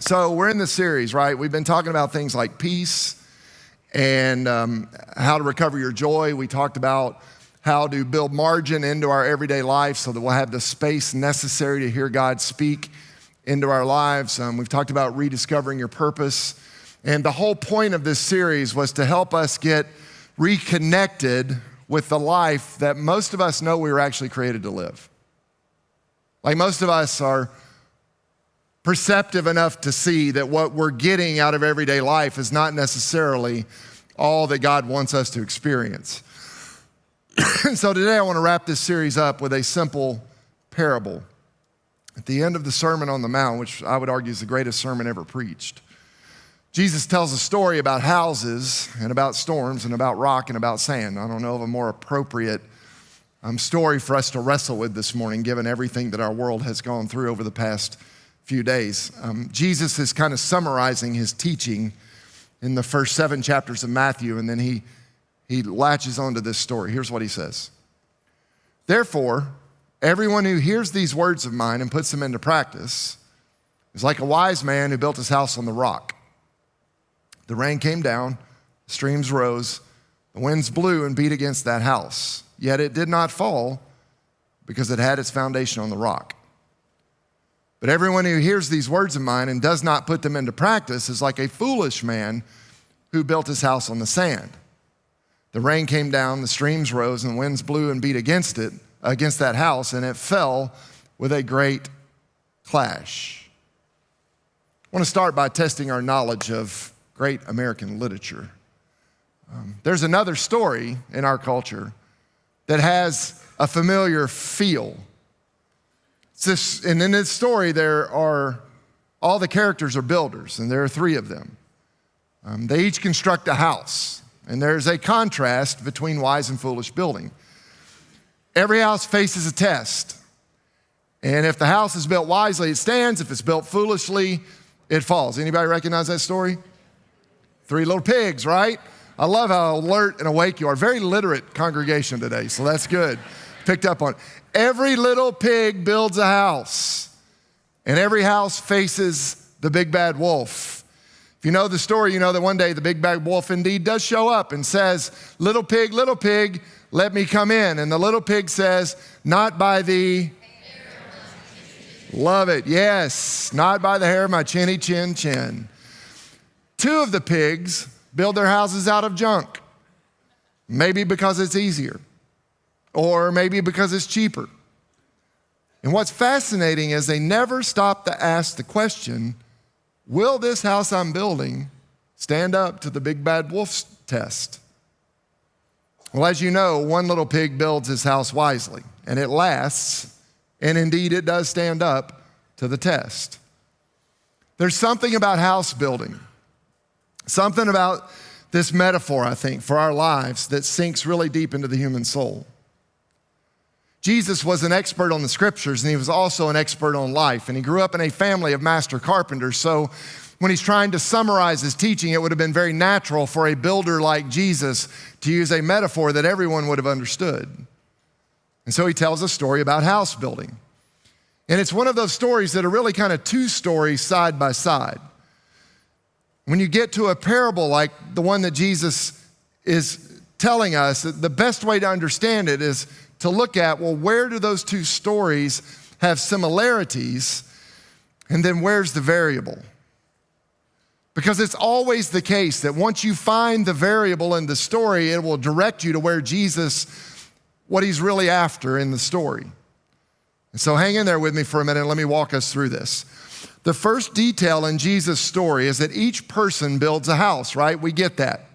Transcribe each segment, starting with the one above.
So we're in the series, right? We've been talking about things like peace and how to recover your joy. We talked about how to build margin into our everyday life so that we'll have the space necessary to hear God speak into our lives. We've talked about rediscovering your purpose. And the whole point of this series was to help us get reconnected with the life that most of us know we were actually created to live. Like most of us are perceptive enough to see that what we're getting out of everyday life is not necessarily all that God wants us to experience. So today I want to wrap this series up with a simple parable. At the end of the Sermon on the Mount, which I would argue is the greatest sermon ever preached, Jesus tells a story about houses and about storms and about rock and about sand. I don't know of a more appropriate story for us to wrestle with this morning, given everything that our world has gone through over the past few days. Jesus is kind of summarizing his teaching in the first 7 chapters of Matthew, and then he latches onto this story. Here's what he says. Therefore, everyone who hears these words of mine and puts them into practice is like a wise man who built his house on the rock. The rain came down, the streams rose, the winds blew and beat against that house. Yet it did not fall because it had its foundation on the rock. But everyone who hears these words of mine and does not put them into practice is like a foolish man who built his house on the sand. The rain came down, the streams rose, and the winds blew and beat against that house, and it fell with a great clash. I want to start by testing our knowledge of great American literature. There's another story in our culture that has a familiar feel. And in this story, all the characters are builders, and there are 3 of them. They each construct a house, and there's a contrast between wise and foolish building. Every house faces a test, and if the house is built wisely, it stands. If it's built foolishly, it falls. Anybody recognize that story? 3 little pigs, right? I love how alert and awake you are. Very literate congregation today, so that's good. Picked up on it. Every little pig builds a house, and every house faces the big bad wolf. If you know the story, you know that one day the big bad wolf indeed does show up and says, little pig, let me come in. And the little pig says, not by the love it, yes, not by the hair of my chinny chin chin. 2 of the pigs build their houses out of junk, maybe because it's easier, or maybe because it's cheaper. And what's fascinating is they never stop to ask the question, will this house I'm building stand up to the big bad wolf's test? Well, as you know, one little pig builds his house wisely, and it lasts, and indeed it does stand up to the test. There's something about house building, something about this metaphor, I think, for our lives that sinks really deep into the human soul. Jesus was an expert on the scriptures, and he was also an expert on life, and he grew up in a family of master carpenters. So when he's trying to summarize his teaching, it would have been very natural for a builder like Jesus to use a metaphor that everyone would have understood. And so he tells a story about house building. And it's one of those stories that are really kind of 2 stories side by side. When you get to a parable like the one that Jesus is telling us, the best way to understand it is to look at, well, where do those 2 stories have similarities? And then where's the variable? Because it's always the case that once you find the variable in the story, it will direct you to where Jesus, what he's really after in the story. And so hang in there with me for a minute and let me walk us through this. The first detail in Jesus' story is that each person builds a house, right? We get that.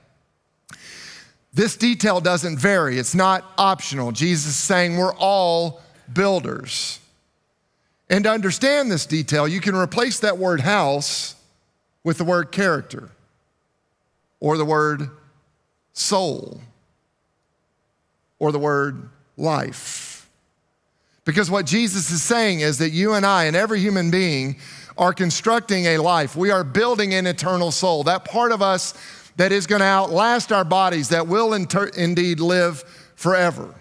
This detail doesn't vary. It's not optional. Jesus is saying we're all builders. And to understand this detail, you can replace that word house with the word character or the word soul or the word life. Because what Jesus is saying is that you and I and every human being are constructing a life. We are building an eternal soul. That part of us that is going to outlast our bodies, that will indeed live forever.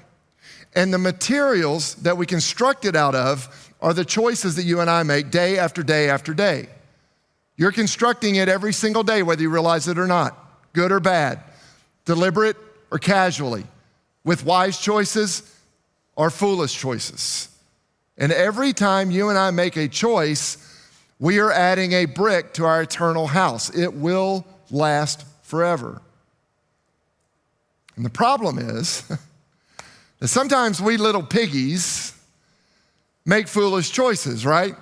And the materials that we construct it out of are the choices that you and I make day after day after day. You're constructing it every single day, whether you realize it or not, good or bad, deliberate or casually, with wise choices or foolish choices. And every time you and I make a choice, we are adding a brick to our eternal house. It will last forever. And the problem is that sometimes we little piggies make foolish choices, right?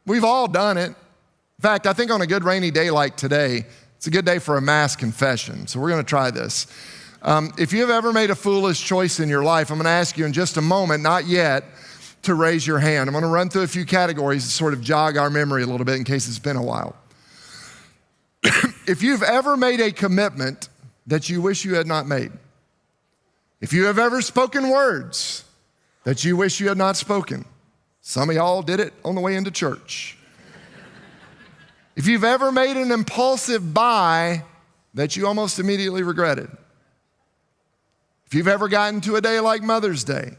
We've all done it. In fact, I think on a good rainy day like today, it's a good day for a mass confession. So we're going to try this. If you have ever made a foolish choice in your life, I'm going to ask you in just a moment, not yet, to raise your hand. I'm going to run through a few categories to sort of jog our memory a little bit in case it's been a while. If you've ever made a commitment that you wish you had not made, if you have ever spoken words that you wish you had not spoken, some of y'all did it on the way into church. If you've ever made an impulsive buy that you almost immediately regretted, if you've ever gotten to a day like Mother's Day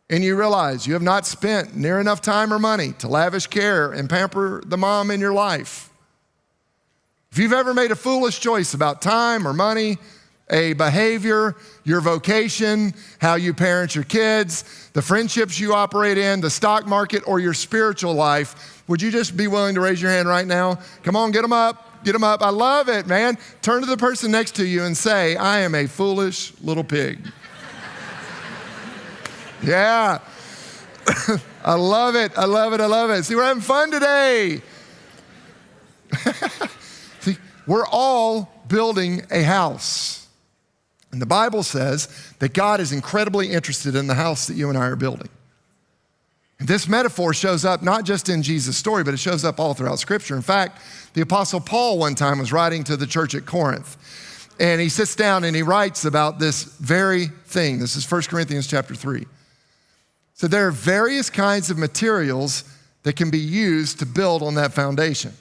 and you realize you have not spent near enough time or money to lavish care and pamper the mom in your life, if you've ever made a foolish choice about time or money, a behavior, your vocation, how you parent your kids, the friendships you operate in, the stock market, or your spiritual life, would you just be willing to raise your hand right now? Come on, get them up, get them up. I love it, man. Turn to the person next to you and say, I am a foolish little pig. Yeah. I love it, I love it, I love it. See, we're having fun today. See, we're all building a house. And the Bible says that God is incredibly interested in the house that you and I are building. And this metaphor shows up not just in Jesus' story, but it shows up all throughout Scripture. In fact, the Apostle Paul one time was writing to the church at Corinth. And he sits down and he writes about this very thing. This is 1 Corinthians chapter 3. So there are various kinds of materials that can be used to build on that foundation.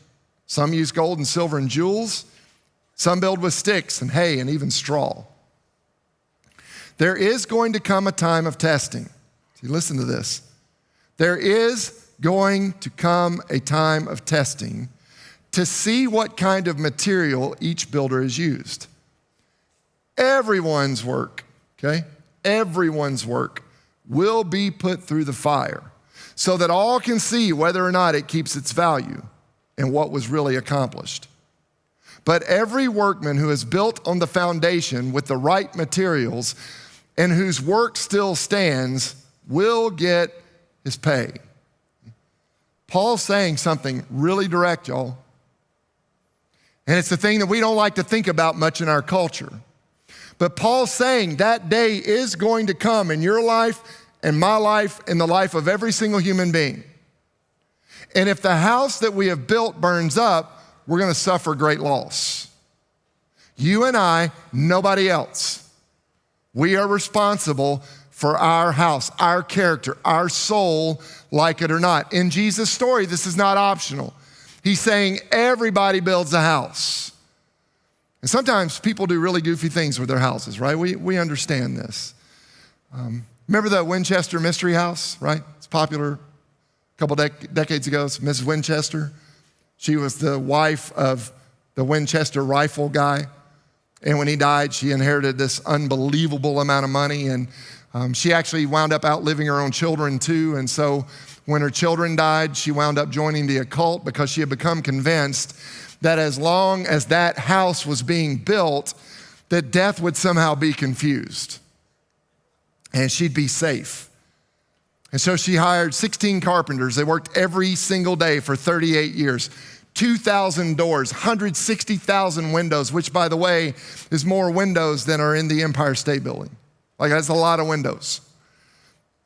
Some use gold and silver and jewels. Some build with sticks and hay and even straw. There is going to come a time of testing. See, listen to this. There is going to come a time of testing to see what kind of material each builder has used. Everyone's work, okay? Everyone's work will be put through the fire so that all can see whether or not it keeps its value and what was really accomplished. But every workman who has built on the foundation with the right materials and whose work still stands will get his pay. Paul's saying something really direct, y'all. And it's the thing that we don't like to think about much in our culture. But Paul's saying that day is going to come in your life and my life and the life of every single human being. And if the house that we have built burns up, we're going to suffer great loss. You and I, nobody else. We are responsible for our house, our character, our soul, like it or not. In Jesus' story, this is not optional. He's saying everybody builds a house. And sometimes people do really goofy things with their houses, right? We understand this. Remember the Winchester Mystery House, right? It's popular a couple decades ago. It's Mrs. Winchester. She was the wife of the Winchester rifle guy. And when he died, she inherited this unbelievable amount of money. And she actually wound up outliving her own children too. And so when her children died, she wound up joining the occult because she had become convinced that as long as that house was being built, that death would somehow be confused and she'd be safe. And so she hired 16 carpenters. They worked every single day for 38 years. 2,000 doors, 160,000 windows, which, by the way, is more windows than are in the Empire State Building. Like, that's a lot of windows.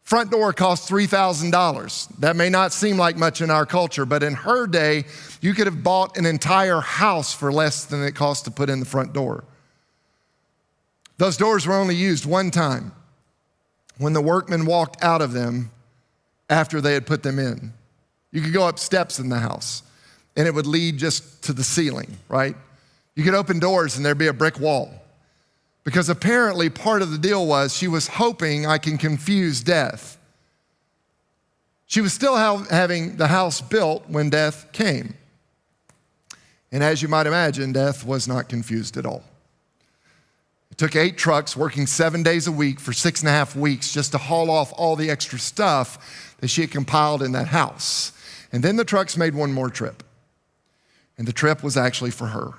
Front door cost $3,000. That may not seem like much in our culture, but in her day, you could have bought an entire house for less than it cost to put in the front door. Those doors were only used one time, when the workmen walked out of them after they had put them in. You could go up steps in the house, and it would lead just to the ceiling, right? You could open doors and there'd be a brick wall. Because apparently part of the deal was she was hoping I can confuse death. She was still having the house built when death came. And as you might imagine, death was not confused at all. It took 8 trucks working 7 days a week for 6.5 weeks just to haul off all the extra stuff that she had compiled in that house. And then the trucks made one more trip. And the trip was actually for her.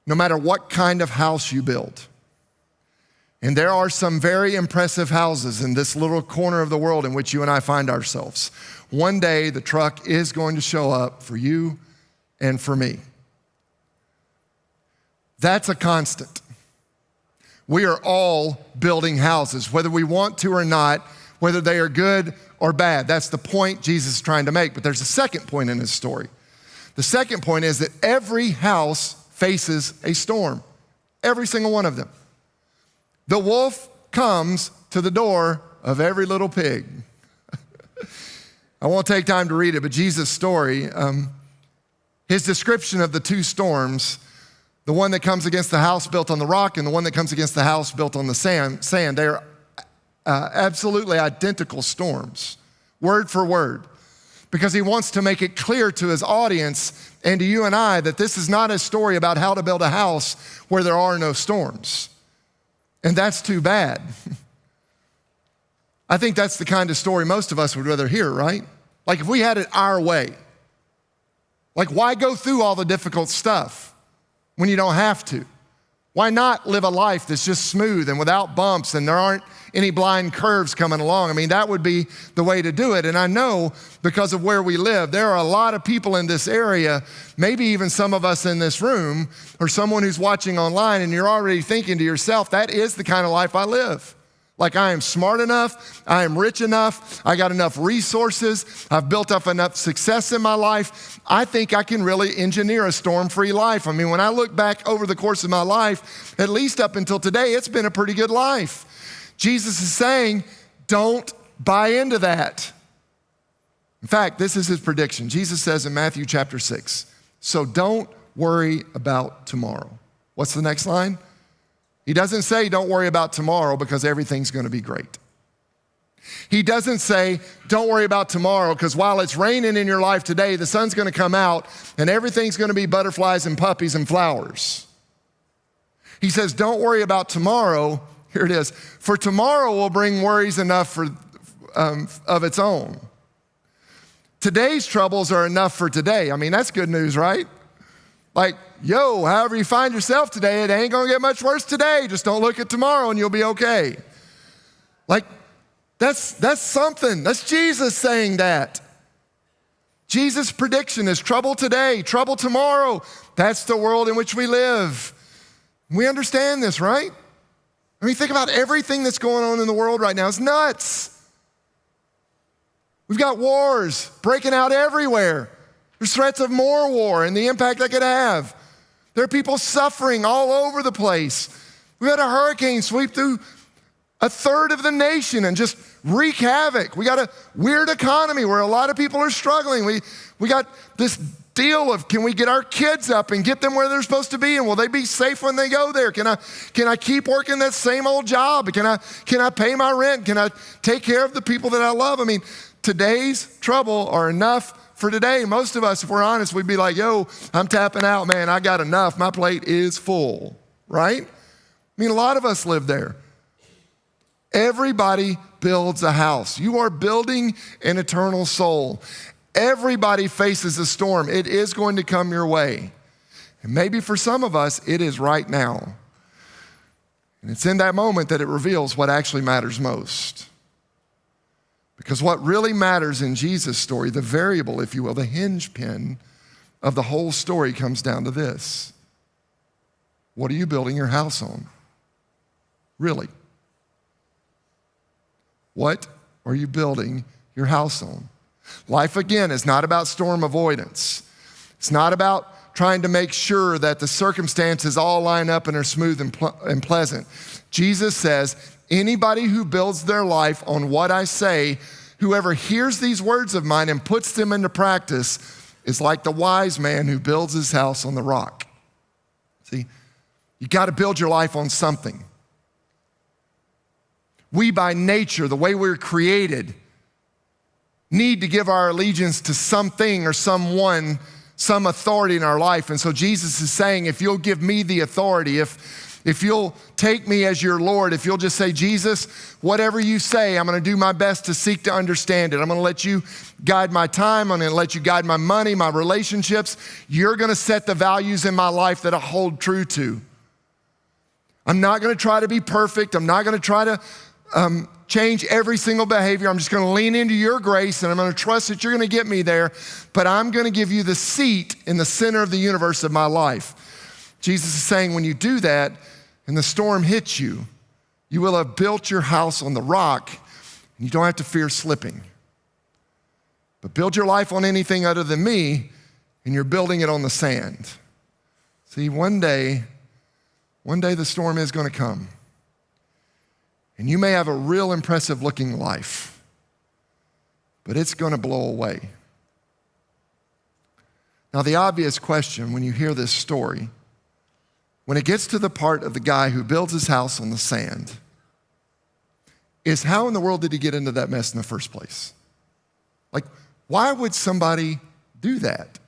No matter what kind of house you build, and there are some very impressive houses in this little corner of the world in which you and I find ourselves, one day the truck is going to show up for you and for me. That's a constant. We are all building houses, whether we want to or not, whether they are good or bad. That's the point Jesus is trying to make. But there's a second point in his story. The second point is that every house faces a storm, every single one of them. The wolf comes to the door of every little pig. I won't take time to read it, but Jesus' story, his description of the 2 storms, the one that comes against the house built on the rock and the one that comes against the house built on the sand, they are absolutely identical storms, word for word, because he wants to make it clear to his audience and to you and I that this is not a story about how to build a house where there are no storms. And that's too bad. I think that's the kind of story most of us would rather hear, right? Like if we had it our way. Like why go through all the difficult stuff when you don't have to? Why not live a life that's just smooth and without bumps and there aren't any blind curves coming along? I mean, that would be the way to do it. And I know because of where we live, there are a lot of people in this area, maybe even some of us in this room or someone who's watching online, and you're already thinking to yourself, that is the kind of life I live. Like I am smart enough, I am rich enough, I got enough resources, I've built up enough success in my life. I think I can really engineer a storm-free life. I mean, when I look back over the course of my life, at least up until today, it's been a pretty good life. Jesus is saying, don't buy into that. In fact, this is his prediction. Jesus says in Matthew chapter 6, so don't worry about tomorrow. What's the next line? He doesn't say don't worry about tomorrow because everything's going to be great. He doesn't say don't worry about tomorrow because while it's raining in your life today, the sun's going to come out and everything's going to be butterflies and puppies and flowers. He says don't worry about tomorrow. Here it is. For tomorrow will bring worries enough of its own. Today's troubles are enough for today. I mean, that's good news, right? Like, yo, however you find yourself today, it ain't gonna get much worse today. Just don't look at tomorrow and you'll be okay. Like, that's something. That's Jesus saying that. Jesus' prediction is trouble today, trouble tomorrow. That's the world in which we live. We understand this, right? I mean, think about everything that's going on in the world right now. It's nuts. We've got wars breaking out everywhere. There's threats of more war and the impact that could have. There are people suffering all over the place. We had a hurricane sweep through a third of the nation and just wreak havoc. We got a weird economy where a lot of people are struggling. We got this deal of can we get our kids up and get them where they're supposed to be, and will they be safe when they go there? Can I keep working that same old job? Can I pay my rent? Can I take care of the people that I love? I mean, today's trouble are enough for today. Most of us, if we're honest, we'd be like, yo, I'm tapping out, man. I got enough. My plate is full, right? I mean, a lot of us live there. Everybody builds a house. You are building an eternal soul. Everybody faces a storm. It is going to come your way. And maybe for some of us, it is right now. And it's in that moment that it reveals what actually matters most. Because what really matters in Jesus' story, the variable, if you will, the hinge pin of the whole story comes down to this. What are you building your house on? Really? What are you building your house on? Life, again, is not about storm avoidance. It's not about trying to make sure that the circumstances all line up and are smooth and pleasant. Jesus says, anybody who builds their life on what I say, whoever hears these words of mine and puts them into practice is like the wise man who builds his house on the rock. See, you got to build your life on something. We, by nature, the way we're created, need to give our allegiance to something or someone some authority in our life. And so Jesus is saying, if you'll give me the authority, if you'll take me as your Lord, if you'll just say, Jesus, whatever you say, I'm gonna do my best to seek to understand it. I'm gonna let you guide my time. I'm gonna let you guide my money, my relationships. You're gonna set the values in my life that I hold true to. I'm not gonna try to be perfect. I'm not gonna try to change every single behavior. I'm just gonna lean into your grace and I'm gonna trust that you're gonna get me there, but I'm gonna give you the seat in the center of the universe of my life. Jesus is saying when you do that and the storm hits you, you will have built your house on the rock and you don't have to fear slipping. But build your life on anything other than me and you're building it on the sand. See, one day the storm is gonna come. And you may have a real impressive looking life, but it's gonna blow away. Now, the obvious question when you hear this story, when it gets to the part of the guy who builds his house on the sand, is how in the world did he get into that mess in the first place? Like, why would somebody do that?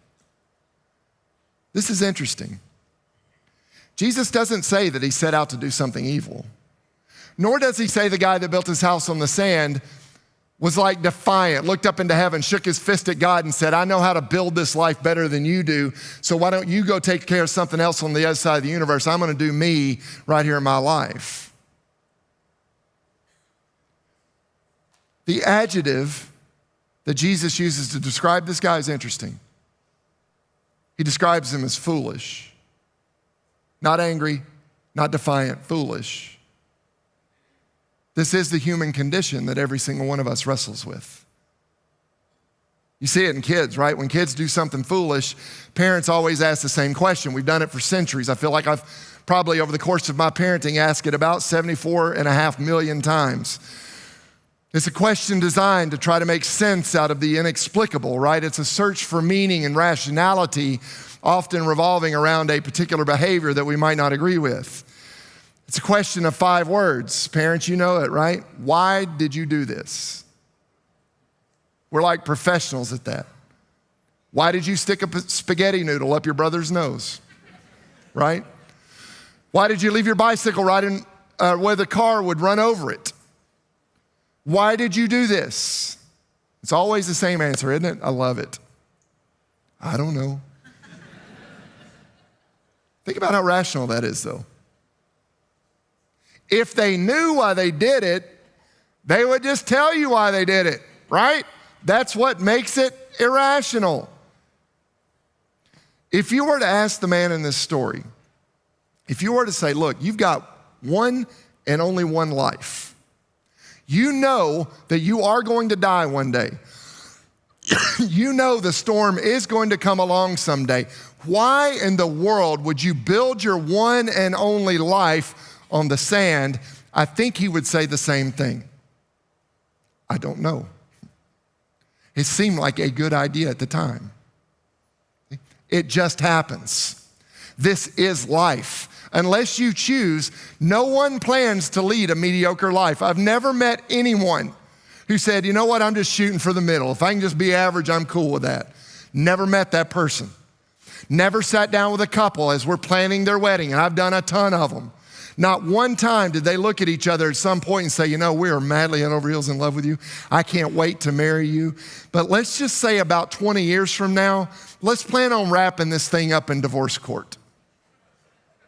This is interesting. Jesus doesn't say that he set out to do something evil. Nor does he say the guy that built his house on the sand was like defiant, looked up into heaven, shook his fist at God and said, I know how to build this life better than you do, so why don't you go take care of something else on the other side of the universe? I'm gonna do me right here in my life. The adjective that Jesus uses to describe this guy is interesting. He describes him as foolish. Not angry, not defiant, foolish. This is the human condition that every single one of us wrestles with. You see it in kids, right? When kids do something foolish, parents always ask the same question. We've done it for centuries. I feel like I've probably over the course of my parenting asked it about 74.5 million times. It's a question designed to try to make sense out of the inexplicable, right? It's a search for meaning and rationality, often revolving around a particular behavior that we might not agree with. It's a question of 5 words. Parents, you know it, right? Why did you do this? We're like professionals at that. Why did you stick a spaghetti noodle up your brother's nose? Right? Why did you leave your bicycle riding where the car would run over it? Why did you do this? It's always the same answer, isn't it? I love it. I don't know. Think about how rational that is, though. If they knew why they did it, they would just tell you why they did it, right? That's what makes it irrational. If you were to ask the man in this story, if you were to say, look, you've got one and only one life. You know that you are going to die one day. You know the storm is going to come along someday. Why in the world would you build your one and only life on the sand? I think he would say the same thing. I don't know. It seemed like a good idea at the time. It just happens. This is life. Unless you choose, no one plans to lead a mediocre life. I've never met anyone who said, you know what, I'm just shooting for the middle. If I can just be average, I'm cool with that. Never met that person. Never sat down with a couple as we're planning their wedding, and I've done a ton of them. Not one time did they look at each other at some point and say, you know, we are madly head over heels in love with you. I can't wait to marry you. But let's just say about 20 years from now, let's plan on wrapping this thing up in divorce court.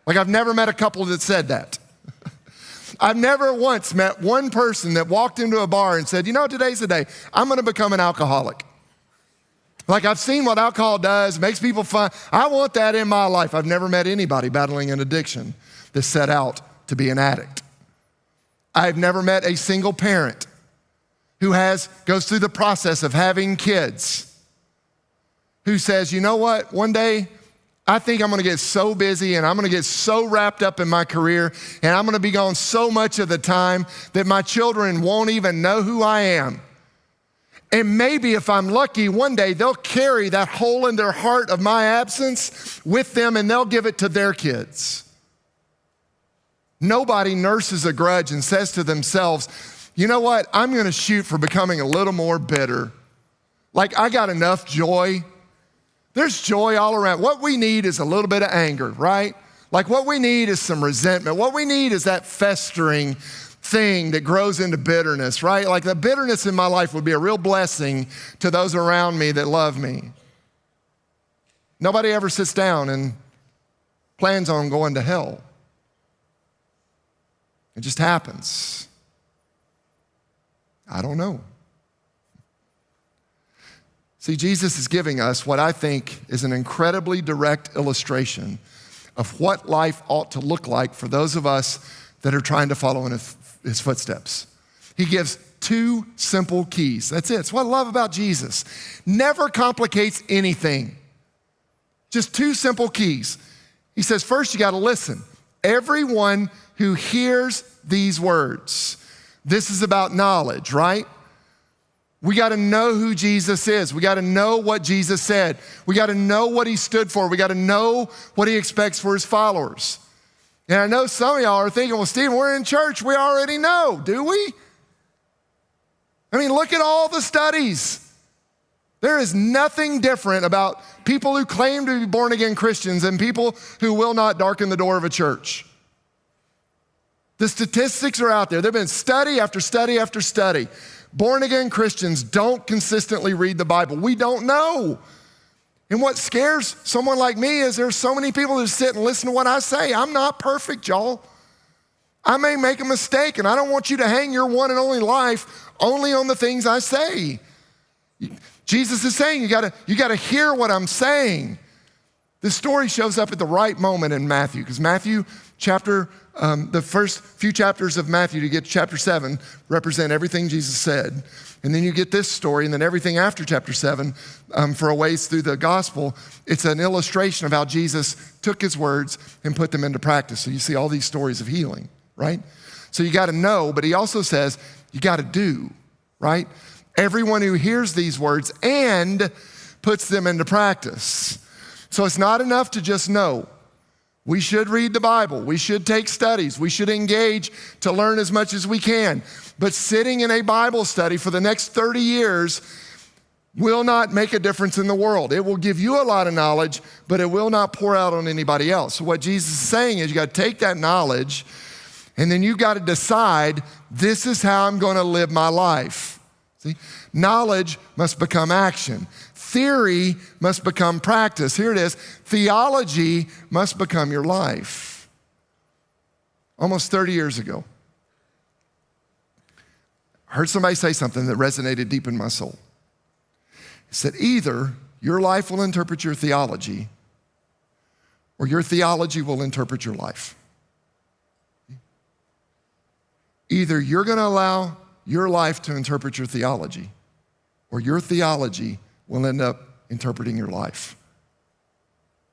Like, I've never met a couple that said that. I've never once met one person that walked into a bar and said, you know, today's the day. I'm gonna become an alcoholic. Like, I've seen what alcohol does, makes people fun. I want that in my life. I've never met anybody battling an addiction that set out to be an addict. I've never met a single parent who goes through the process of having kids who says, you know what, one day I think I'm gonna get so busy and I'm gonna get so wrapped up in my career and I'm gonna be gone so much of the time that my children won't even know who I am. And maybe if I'm lucky, one day they'll carry that hole in their heart of my absence with them and they'll give it to their kids. Nobody nurses a grudge and says to themselves, you know what, I'm gonna shoot for becoming a little more bitter. Like, I got enough joy There's joy all around. What we need is a little bit of anger, right? Like what we need is some resentment. What we need is that festering thing that grows into bitterness, right? Like the bitterness in my life would be a real blessing to those around me that love me. Nobody ever sits down and plans on going to hell. It just happens. I don't know. See, Jesus is giving us what I think is an incredibly direct illustration of what life ought to look like for those of us that are trying to follow in his footsteps. He gives two simple keys. That's it. It's what I love about Jesus. Never complicates anything. Just two simple keys. He says, first, you got to listen. Everyone who hears these words, this is about knowledge, right? We got to know who Jesus is. We got to know what Jesus said. We got to know what he stood for. We got to know what he expects for his followers. And I know some of y'all are thinking, well, Stephen, we're in church. We already know, do we? I mean, look at all the studies. There is nothing different about people who claim to be born again Christians and people who will not darken the door of a church. The statistics are out there. There have been study after study after study. Born again Christians don't consistently read the Bible. We don't know. And what scares someone like me is there's so many people who sit and listen to what I say. I'm not perfect, y'all. I may make a mistake, and I don't want you to hang your one and only life only on the things I say. Jesus is saying you gotta hear what I'm saying. This story shows up at the right moment in Matthew, because Matthew the first few chapters of Matthew to get to chapter 7 represent everything Jesus said. And then you get this story, and then everything after chapter 7 for a ways through the gospel, it's an illustration of how Jesus took his words and put them into practice. So you see all these stories of healing, right? So you got to know, but he also says you got to do, right? Everyone who hears these words and puts them into practice. So it's not enough to just know. We should read the Bible. We should take studies. We should engage to learn as much as we can. But sitting in a Bible study for the next 30 years will not make a difference in the world. It will give you a lot of knowledge, but it will not pour out on anybody else. So what Jesus is saying is you got to take that knowledge, and then you got to decide, this is how I'm going to live my life. See? Knowledge must become action. Theory must become practice. Here it is. Theology must become your life. Almost 30 years ago, I heard somebody say something that resonated deep in my soul. It said, either your life will interpret your theology or your theology will interpret your life. Either you're going to allow your life to interpret your theology or your theology will end up interpreting your life.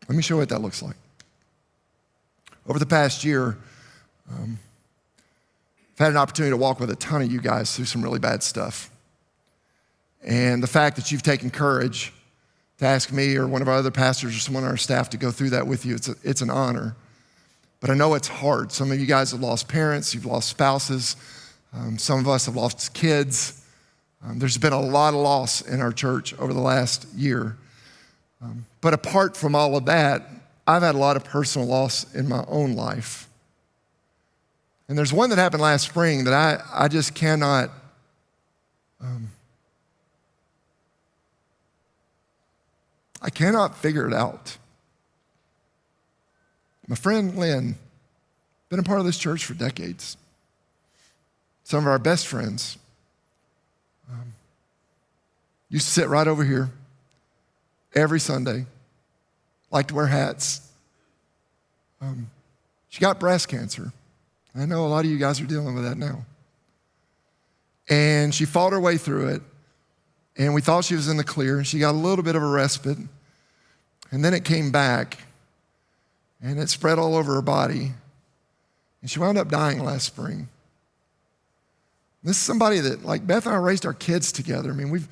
Let me show you what that looks like. Over the past year, I've had an opportunity to walk with a ton of you guys through some really bad stuff. And the fact that you've taken courage to ask me or one of our other pastors or someone on our staff to go through that with you, it's an honor. But I know it's hard. Some of you guys have lost parents, you've lost spouses. Some of us have lost kids. There's been a lot of loss in our church over the last year. But apart from all of that, I've had a lot of personal loss in my own life. And there's one that happened last spring that I just cannot, I cannot figure it out. My friend Lynn, been a part of this church for decades. Some of our best friends. Used to sit right over here every Sunday, liked to wear hats. She got breast cancer. I know a lot of you guys are dealing with that now. And she fought her way through it, and we thought she was in the clear, and she got a little bit of a respite, and then it came back, and it spread all over her body, and she wound up dying last spring. This is somebody that, like Beth and I raised our kids together. I mean,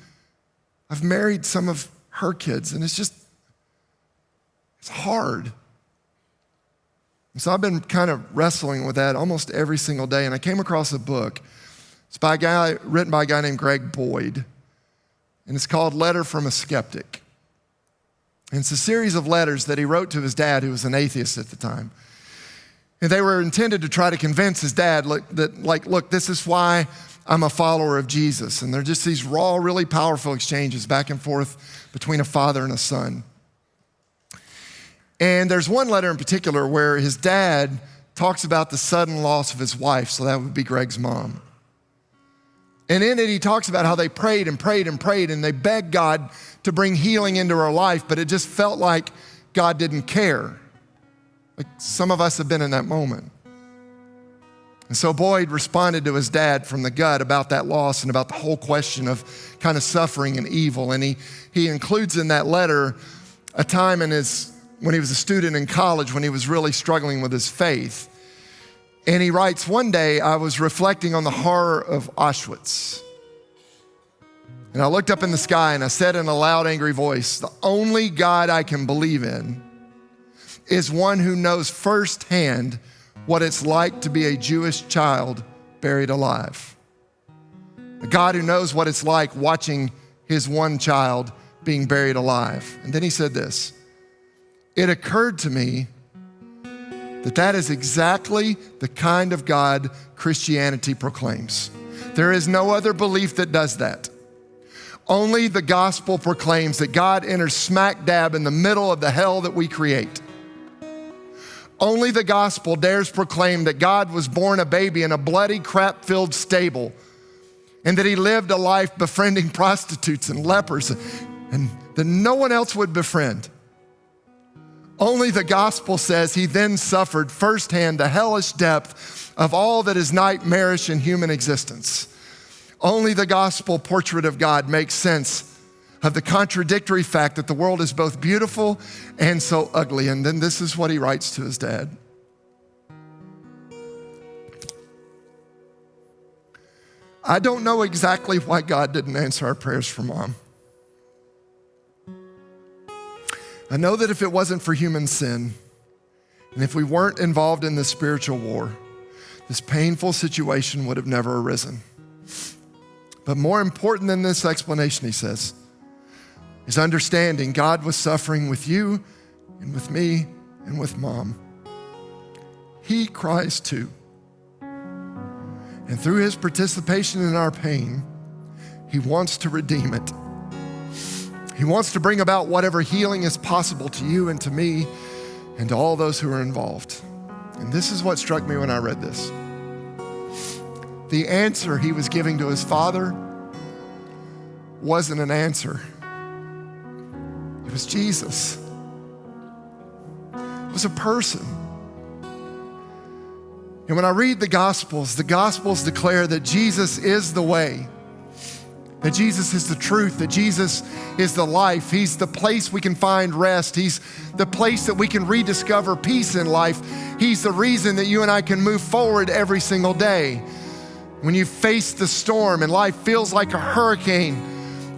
I've married some of her kids, and it's hard. And so I've been kind of wrestling with that almost every single day, and I came across a book. It's written by a guy named Greg Boyd, and it's called Letter from a Skeptic. And it's a series of letters that he wrote to his dad, who was an atheist at the time. And they were intended to try to convince his dad look, this is why I'm a follower of Jesus. And they're just these raw, really powerful exchanges back and forth between a father and a son. And there's one letter in particular where his dad talks about the sudden loss of his wife, so that would be Greg's mom. And in it, he talks about how they prayed and prayed and prayed, and they begged God to bring healing into her life, but it just felt like God didn't care. Like some of us have been in that moment. And so Boyd responded to his dad from the gut about that loss and about the whole question of kind of suffering and evil. And he includes in that letter a time when he was a student in college when he was really struggling with his faith. And he writes, one day I was reflecting on the horror of Auschwitz. And I looked up in the sky and I said in a loud, angry voice, the only God I can believe in is one who knows firsthand what it's like to be a Jewish child buried alive. A God who knows what it's like watching his one child being buried alive. And then he said this, it occurred to me that is exactly the kind of God Christianity proclaims. There is no other belief that does that. Only the gospel proclaims that God enters smack dab in the middle of the hell that we create. Only the gospel dares proclaim that God was born a baby in a bloody, crap-filled stable, and that he lived a life befriending prostitutes and lepers, and that no one else would befriend. Only the gospel says he then suffered firsthand the hellish depth of all that is nightmarish in human existence. Only the gospel portrait of God makes sense of the contradictory fact that the world is both beautiful and so ugly. And then this is what he writes to his dad. I don't know exactly why God didn't answer our prayers for Mom. I know that if it wasn't for human sin, and if we weren't involved in this spiritual war, this painful situation would have never arisen. But more important than this explanation, he says, is understanding God was suffering with you and with me and with Mom. He cries too. And through his participation in our pain, he wants to redeem it. He wants to bring about whatever healing is possible to you and to me and to all those who are involved. And this is what struck me when I read this. The answer he was giving to his father wasn't an answer. It was Jesus. It was a person. And when I read the Gospels declare that Jesus is the way, that Jesus is the truth, that Jesus is the life. He's the place we can find rest. He's the place that we can rediscover peace in life. He's the reason that you and I can move forward every single day. When you face the storm and life feels like a hurricane,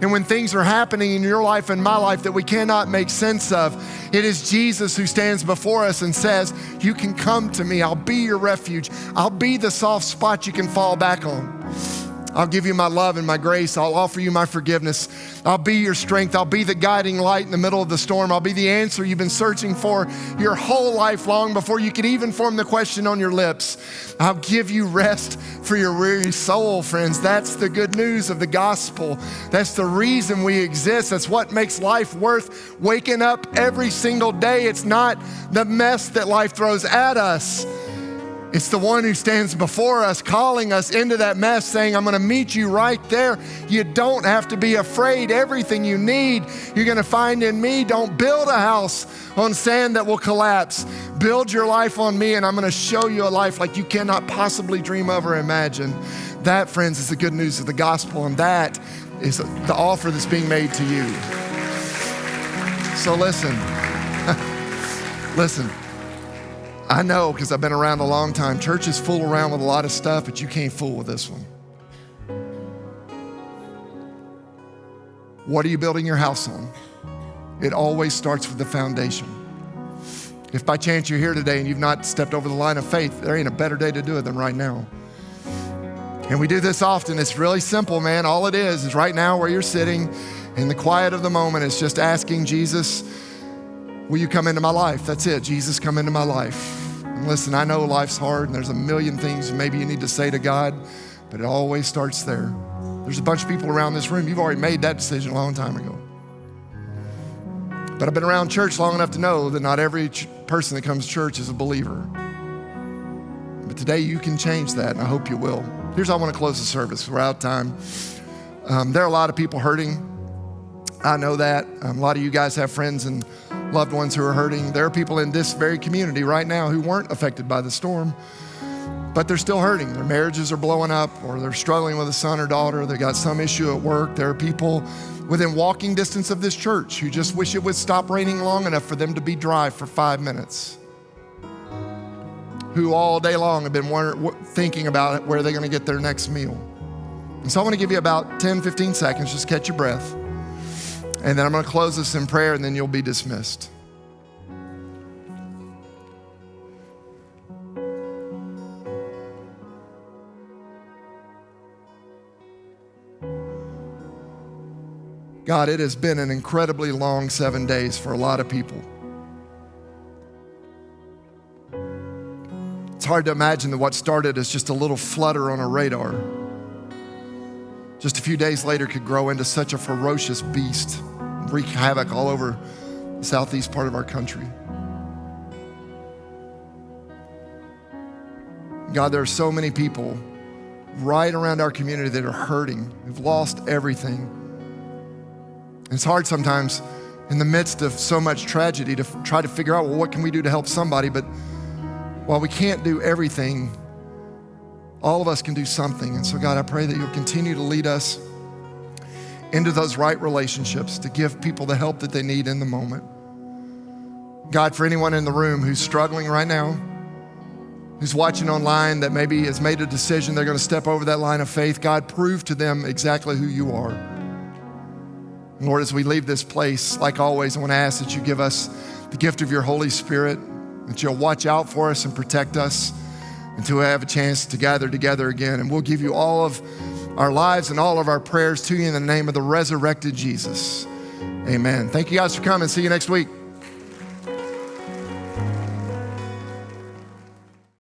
and when things are happening in your life and my life that we cannot make sense of, it is Jesus who stands before us and says, you can come to me. I'll be your refuge. I'll be the soft spot you can fall back on. I'll give you my love and my grace. I'll offer you my forgiveness. I'll be your strength. I'll be the guiding light in the middle of the storm. I'll be the answer you've been searching for your whole life long before you could even form the question on your lips. I'll give you rest for your weary soul, friends. That's the good news of the gospel. That's the reason we exist. That's what makes life worth waking up every single day. It's not the mess that life throws at us. It's the one who stands before us, calling us into that mess, saying, I'm gonna meet you right there. You don't have to be afraid. Everything you need, you're gonna find in me. Don't build a house on sand that will collapse. Build your life on me, and I'm gonna show you a life like you cannot possibly dream of or imagine. That, friends, is the good news of the gospel, and that is the offer that's being made to you. So listen, listen. I know, because I've been around a long time, churches fool around with a lot of stuff, but you can't fool with this one. What are you building your house on? It always starts with the foundation. If by chance you're here today and you've not stepped over the line of faith, there ain't a better day to do it than right now. And we do this often. It's really simple, man. All it is right now where you're sitting in the quiet of the moment, it's just asking Jesus Will you come into my life? That's it. Jesus, come into my life. And listen, I know life's hard and there's a million things maybe you need to say to God, but it always starts there. There's a bunch of people around this room. You've already made that decision a long time ago. But I've been around church long enough to know that not every person that comes to church is a believer. But today you can change that, and I hope you will. Here's how I want to close the service. We're out of time. There are a lot of people hurting. I know that. A lot of you guys have friends and loved ones who are hurting. There are people in this very community right now who weren't affected by the storm, but they're still hurting. Their marriages are blowing up, or they're struggling with a son or daughter. They got some issue at work. There are people within walking distance of this church who just wish it would stop raining long enough for them to be dry for 5 minutes, who all day long have been thinking about where they're going to get their next meal. And so I want to give you about 10, 15 seconds, just catch your breath. And then I'm going to close this in prayer, and then you'll be dismissed. God, it has been an incredibly long 7 days for a lot of people. It's hard to imagine that what started as just a little flutter on a radar, just a few days later could grow into such a ferocious beast, wreak havoc all over the southeast part of our country. God, there are so many people right around our community that are hurting, who've lost everything. And it's hard sometimes in the midst of so much tragedy to try to figure out, well, what can we do to help somebody? But while we can't do everything, all of us can do something. And so God, I pray that you'll continue to lead us into those right relationships to give people the help that they need in the moment. God, for anyone in the room who's struggling right now, who's watching online that maybe has made a decision they're going to step over that line of faith, God, prove to them exactly who you are. And Lord, as we leave this place, like always, I want to ask that you give us the gift of your Holy Spirit, that you'll watch out for us and protect us until we have a chance to gather together again. And we'll give you all of our lives and all of our prayers to you in the name of the resurrected Jesus. Amen. Thank you guys for coming. See you next week.